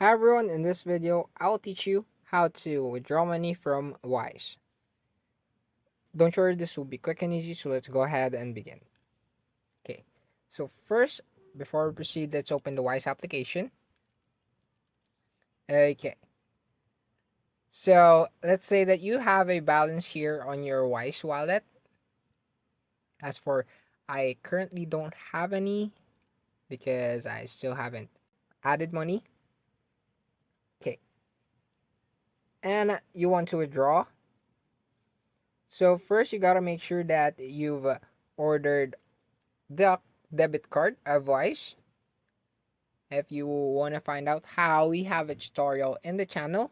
Hi everyone, in this video, I'll teach you how to withdraw money from Wise. Don't worry, this will be quick and easy, so let's go ahead and begin. Okay, so first, before we proceed, let's open the Wise application. Okay, so let's say that you have a balance here on your Wise wallet. As for I currently don't have any because I still haven't added money. Okay, and you want to withdraw. So first you gotta make sure that you've ordered the debit card advice. If you want to find out how, we have a tutorial in the channel.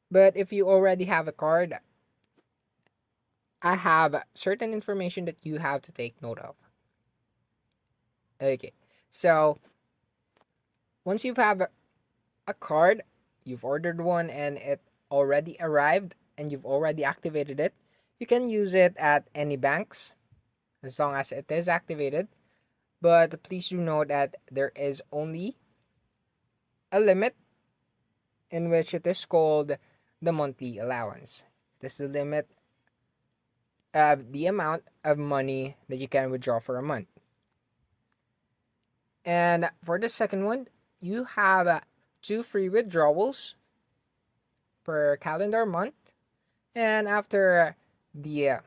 But if you already have a card, I have certain information that you have to take note of. Okay, so once you have a card, you've ordered one and it already arrived and you've already activated it, you can use it at any banks as long as it is activated. But please do note that there is only a limit in which it is called the monthly allowance. This is the limit of the amount of money that you can withdraw for a month. And for the second one, you have two free withdrawals per calendar month. And after the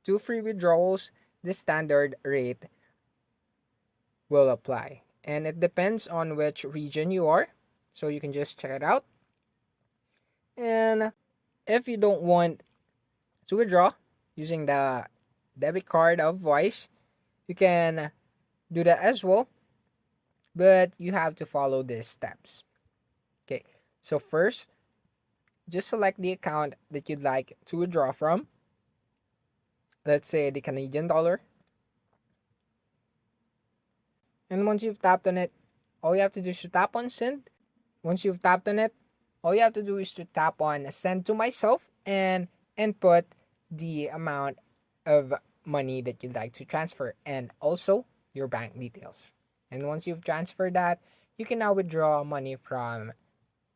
two free withdrawals, the standard rate will apply. And it depends on which region you are. So you can just check it out. And if you don't want to withdraw using the debit card of Voice, you can do that as well, but you have to follow these steps. Okay, so first, just select the account that you'd like to withdraw from. Let's say the Canadian dollar. And once you've tapped on it, all you have to do is to tap on send. Once you've tapped on it, all you have to do is to tap on send to myself and input the amount of money that you'd like to transfer and also your bank details. And once you've transferred that, you can now withdraw money from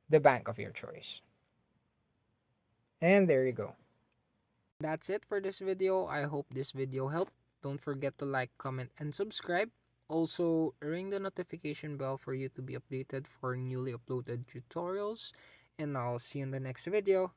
the bank of your choice. And there you go. That's it for this video. I hope this video helped. Don't forget to like, comment, and subscribe. Also, ring the notification bell for you to be updated for newly uploaded tutorials. And I'll see you in the next video.